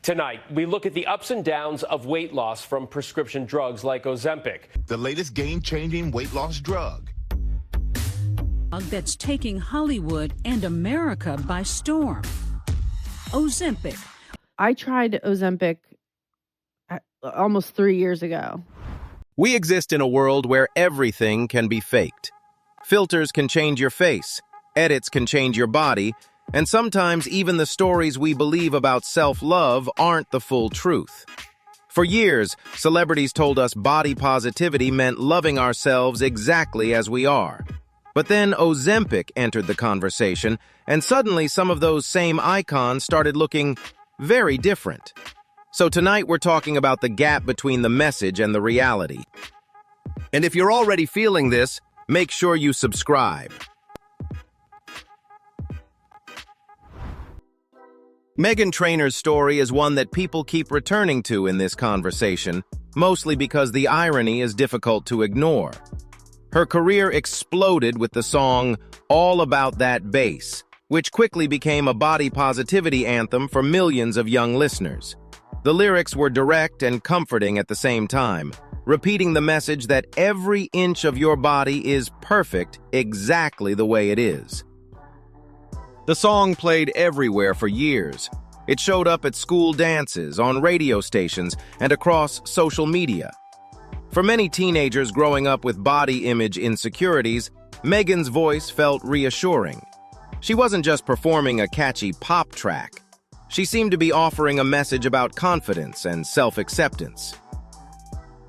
Tonight, we look at the ups and downs of weight loss from prescription drugs like Ozempic. The latest game-changing weight loss drug. That's taking Hollywood and America by storm. Ozempic. I tried Ozempic almost 3 years ago. We exist in a world where everything can be faked. Filters can change your face, edits can change your body, and sometimes even the stories we believe about self-love aren't the full truth. For years, celebrities told us body positivity meant loving ourselves exactly as we are. But then Ozempic entered the conversation, and suddenly some of those same icons started looking very different. So tonight we're talking about the gap between the message and the reality. And if you're already feeling this, make sure you subscribe. Meghan Trainor's story is one that people keep returning to in this conversation, mostly because the irony is difficult to ignore. Her career exploded with the song All About That Bass, which quickly became a body positivity anthem for millions of young listeners. The lyrics were direct and comforting at the same time, repeating the message that every inch of your body is perfect exactly the way it is. The song played everywhere for years. It showed up at school dances, on radio stations, and across social media. For many teenagers growing up with body image insecurities, Meghan's voice felt reassuring. She wasn't just performing a catchy pop track. She seemed to be offering a message about confidence and self-acceptance.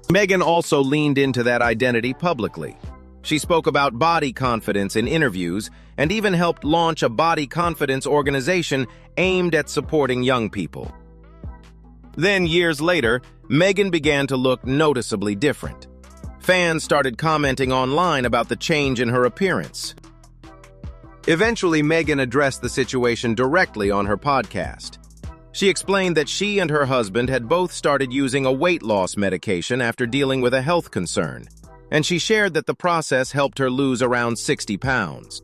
Meghan also leaned into that identity publicly. She spoke about body confidence in interviews and even helped launch a body confidence organization aimed at supporting young people. Then, years later, Meghan began to look noticeably different. Fans started commenting online about the change in her appearance. Eventually, Meghan addressed the situation directly on her podcast. She explained that she and her husband had both started using a weight loss medication after dealing with a health concern, and she shared that the process helped her lose around 60 pounds.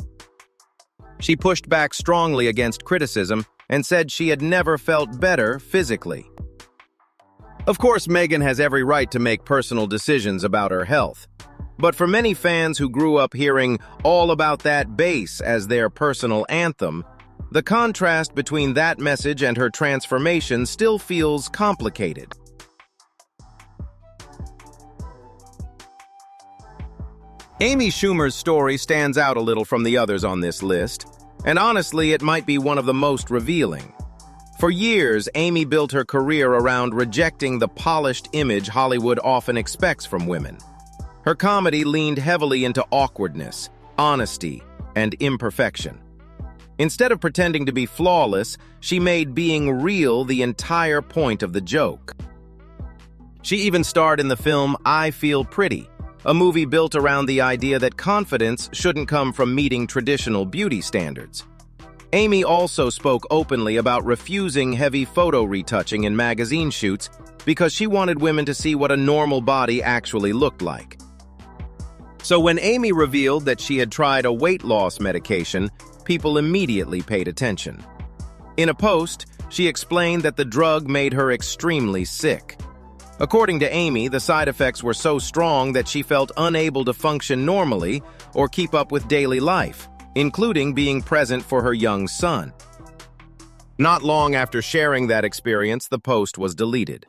She pushed back strongly against criticism and said she had never felt better physically. Of course, Meghan has every right to make personal decisions about her health. But for many fans who grew up hearing All About That Bass as their personal anthem, the contrast between that message and her transformation still feels complicated. Amy Schumer's story stands out a little from the others on this list, and honestly, it might be one of the most revealing. For years, Amy built her career around rejecting the polished image Hollywood often expects from women. Her comedy leaned heavily into awkwardness, honesty, and imperfection. Instead of pretending to be flawless, she made being real the entire point of the joke. She even starred in the film I Feel Pretty, a movie built around the idea that confidence shouldn't come from meeting traditional beauty standards. Amy also spoke openly about refusing heavy photo retouching in magazine shoots because she wanted women to see what a normal body actually looked like. So when Amy revealed that she had tried a weight loss medication, people immediately paid attention. In a post, she explained that the drug made her extremely sick. According to Amy, the side effects were so strong that she felt unable to function normally or keep up with daily life, including being present for her young son. Not long after sharing that experience, the post was deleted.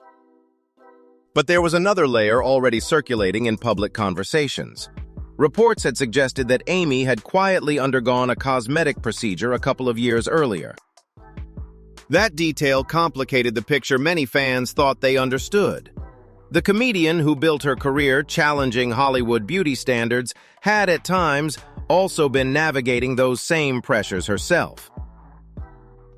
But there was another layer already circulating in public conversations. Reports had suggested that Amy had quietly undergone a cosmetic procedure a couple of years earlier. That detail complicated the picture many fans thought they understood. The comedian who built her career challenging Hollywood beauty standards had, at times, also been navigating those same pressures herself.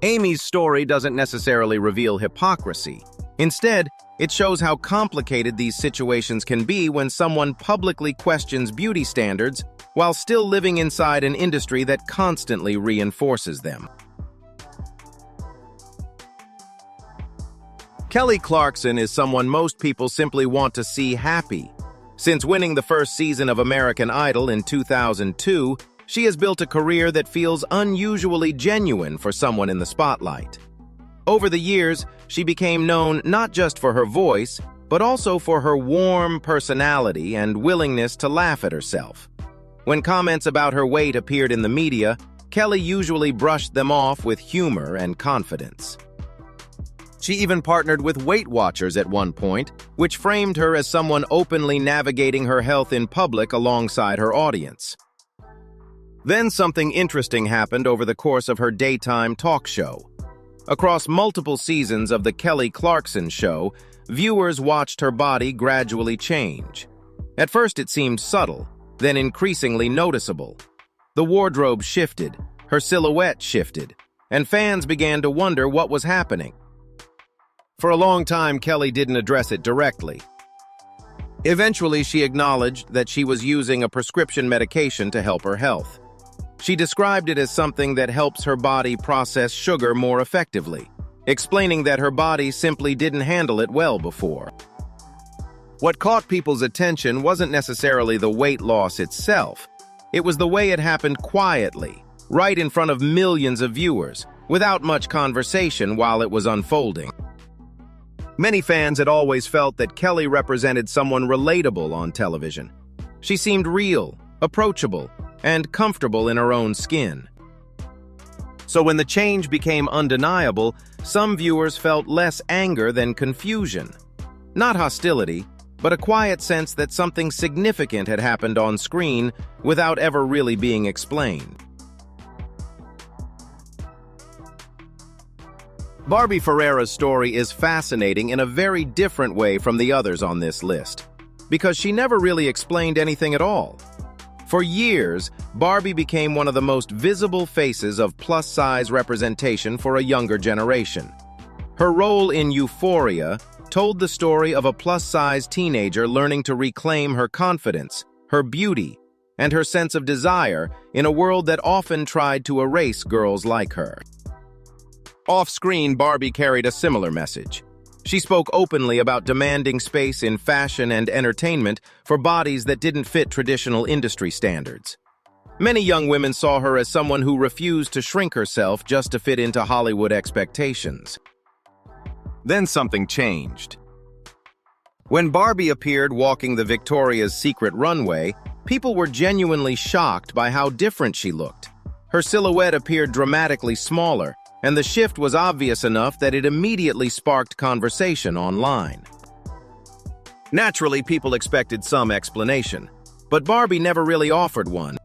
Amy's story doesn't necessarily reveal hypocrisy. Instead, it shows how complicated these situations can be when someone publicly questions beauty standards while still living inside an industry that constantly reinforces them. Kelly Clarkson is someone most people simply want to see happy. Since winning the first season of American Idol in 2002, she has built a career that feels unusually genuine for someone in the spotlight. Over the years, she became known not just for her voice, but also for her warm personality and willingness to laugh at herself. When comments about her weight appeared in the media, Kelly usually brushed them off with humor and confidence. She even partnered with Weight Watchers at one point, which framed her as someone openly navigating her health in public alongside her audience. Then something interesting happened over the course of her daytime talk show. Across multiple seasons of the Clarkson show, viewers watched her body gradually change. At first it seemed subtle, then increasingly noticeable. The wardrobe shifted, her silhouette shifted, and fans began to wonder what was happening. For a long time, Kelly didn't address it directly. Eventually, she acknowledged that she was using a prescription medication to help her health. She described it as something that helps her body process sugar more effectively, explaining that her body simply didn't handle it well before. What caught people's attention wasn't necessarily the weight loss itself. It was the way it happened quietly, right in front of millions of viewers, without much conversation while it was unfolding. Many fans had always felt that Kelly represented someone relatable on television. She seemed real, approachable, and comfortable in her own skin. So when the change became undeniable, some viewers felt less anger than confusion. Not hostility, but a quiet sense that something significant had happened on screen without ever really being explained. Barbie Ferreira's story is fascinating in a very different way from the others on this list, because she never really explained anything at all. For years, Barbie became one of the most visible faces of plus-size representation for a younger generation. Her role in Euphoria told the story of a plus-size teenager learning to reclaim her confidence, her beauty, and her sense of desire in a world that often tried to erase girls like her. Off-screen, Barbie carried a similar message. She spoke openly about demanding space in fashion and entertainment for bodies that didn't fit traditional industry standards. Many young women saw her as someone who refused to shrink herself just to fit into Hollywood expectations. Then something changed. When Barbie appeared walking the Victoria's Secret runway, people were genuinely shocked by how different she looked. Her silhouette appeared dramatically smaller, and the shift was obvious enough that it immediately sparked conversation online. Naturally, people expected some explanation, but Barbie never really offered one.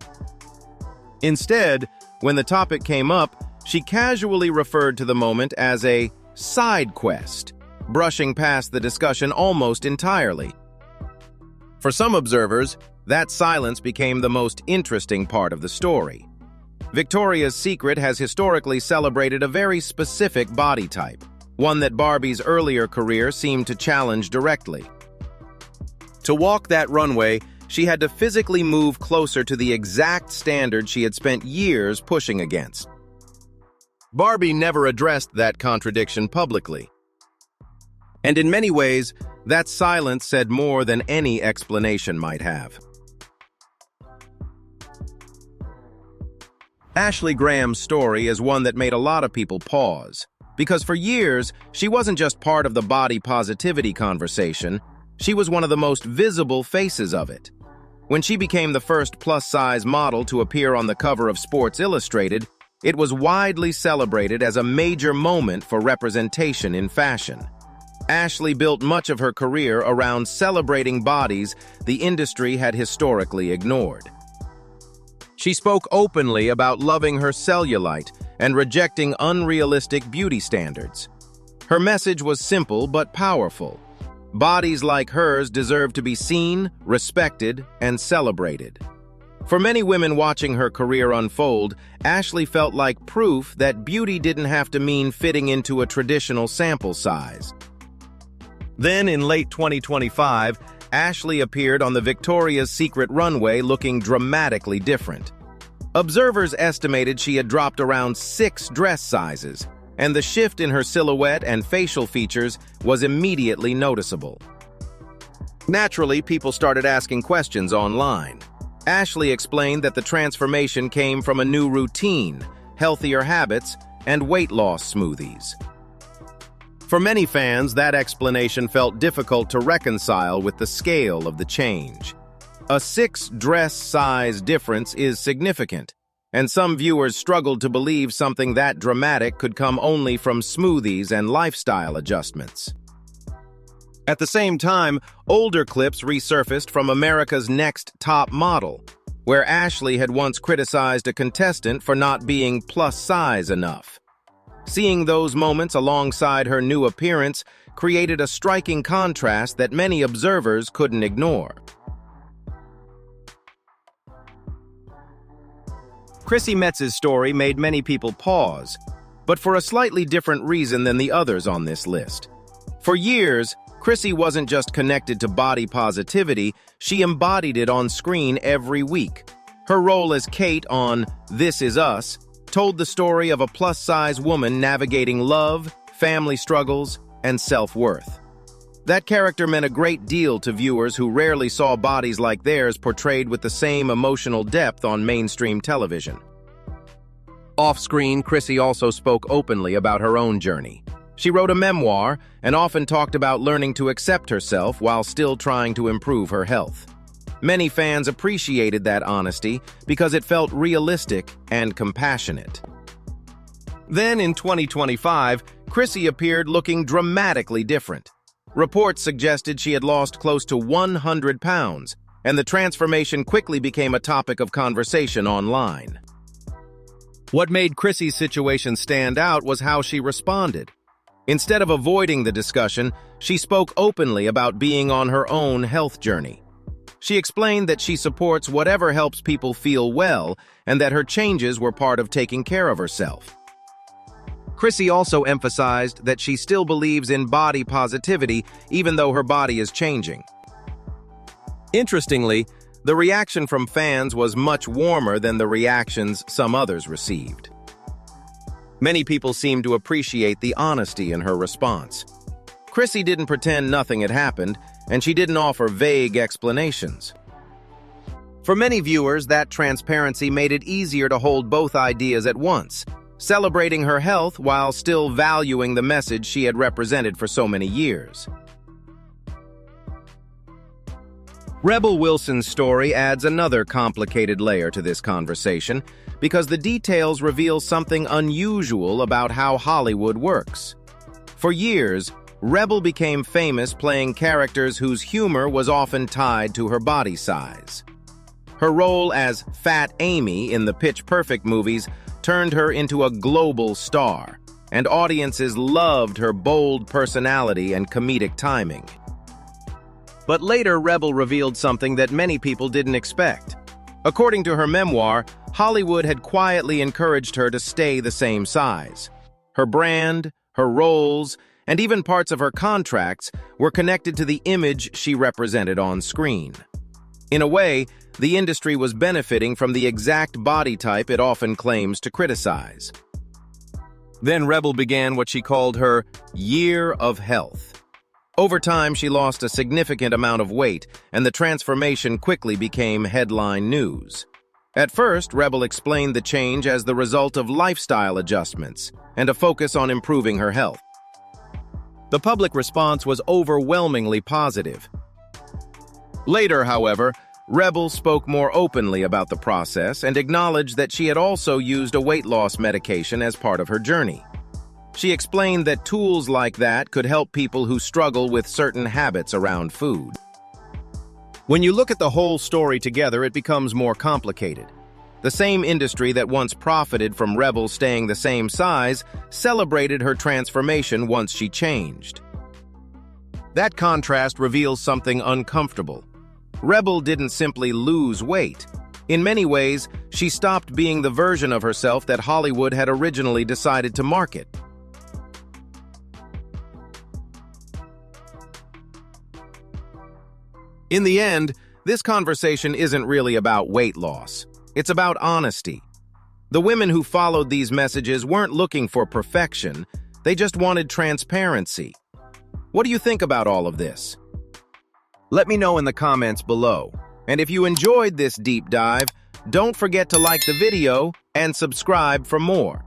Instead, when the topic came up, she casually referred to the moment as a side quest, brushing past the discussion almost entirely. For some observers, that silence became the most interesting part of the story. Victoria's Secret has historically celebrated a very specific body type, one that Barbie's earlier career seemed to challenge directly. To walk that runway, she had to physically move closer to the exact standard she had spent years pushing against. Barbie never addressed that contradiction publicly. And in many ways, that silence said more than any explanation might have. Ashley Graham's story is one that made a lot of people pause, because for years, she wasn't just part of the body positivity conversation, she was one of the most visible faces of it. When she became the first plus-size model to appear on the cover of Sports Illustrated, it was widely celebrated as a major moment for representation in fashion. Ashley built much of her career around celebrating bodies the industry had historically ignored. She spoke openly about loving her cellulite and rejecting unrealistic beauty standards. Her message was simple but powerful. Bodies like hers deserve to be seen, respected, and celebrated. For many women watching her career unfold, Ashley felt like proof that beauty didn't have to mean fitting into a traditional sample size. Then, in late 2025, Ashley appeared on the Victoria's Secret runway looking dramatically different. Observers estimated she had dropped around 6 dress sizes, and the shift in her silhouette and facial features was immediately noticeable. Naturally, people started asking questions online. Ashley explained that the transformation came from a new routine, healthier habits, and weight loss smoothies. For many fans, that explanation felt difficult to reconcile with the scale of the change. A 6 dress size difference is significant, and some viewers struggled to believe something that dramatic could come only from smoothies and lifestyle adjustments. At the same time, older clips resurfaced from America's Next Top Model, where Ashley had once criticized a contestant for not being plus size enough. Seeing those moments alongside her new appearance created a striking contrast that many observers couldn't ignore. Chrissy Metz's story made many people pause, but for a slightly different reason than the others on this list. For years, Chrissy wasn't just connected to body positivity, she embodied it on screen every week. Her role as Kate on This Is Us told the story of a plus-size woman navigating love, family struggles, and self-worth. That character meant a great deal to viewers who rarely saw bodies like theirs portrayed with the same emotional depth on mainstream television. Off-screen, Chrissy also spoke openly about her own journey. She wrote a memoir and often talked about learning to accept herself while still trying to improve her health. Many fans appreciated that honesty because it felt realistic and compassionate. Then in 2025, Chrissy appeared looking dramatically different. Reports suggested she had lost close to 100 pounds, and the transformation quickly became a topic of conversation online. What made Chrissy's situation stand out was how she responded. Instead of avoiding the discussion, she spoke openly about being on her own health journey. She explained that she supports whatever helps people feel well and that her changes were part of taking care of herself. Chrissy also emphasized that she still believes in body positivity even though her body is changing. Interestingly, the reaction from fans was much warmer than the reactions some others received. Many people seemed to appreciate the honesty in her response. Chrissy didn't pretend nothing had happened, and she didn't offer vague explanations. For many viewers, that transparency made it easier to hold both ideas at once, celebrating her health while still valuing the message she had represented for so many years. Rebel Wilson's story adds another complicated layer to this conversation because the details reveal something unusual about how Hollywood works. For years, Rebel became famous playing characters whose humor was often tied to her body size. Her role as Fat Amy in the Pitch Perfect movies turned her into a global star, and audiences loved her bold personality and comedic timing. But later, Rebel revealed something that many people didn't expect. According to her memoir, Hollywood had quietly encouraged her to stay the same size. Her brand, her roles, and even parts of her contracts were connected to the image she represented on screen. In a way, the industry was benefiting from the exact body type it often claims to criticize. Then Rebel began what she called her Year of Health. Over time, she lost a significant amount of weight, and the transformation quickly became headline news. At first, Rebel explained the change as the result of lifestyle adjustments and a focus on improving her health. The public response was overwhelmingly positive. Later, however, Rebel spoke more openly about the process and acknowledged that she had also used a weight loss medication as part of her journey. She explained that tools like that could help people who struggle with certain habits around food. When you look at the whole story together, it becomes more complicated. The same industry that once profited from Rebel staying the same size celebrated her transformation once she changed. That contrast reveals something uncomfortable. Rebel didn't simply lose weight. In many ways, she stopped being the version of herself that Hollywood had originally decided to market. In the end, this conversation isn't really about weight loss. It's about honesty. The women who followed these messages weren't looking for perfection. They just wanted transparency. What do you think about all of this? Let me know in the comments below. And if you enjoyed this deep dive, don't forget to like the video and subscribe for more.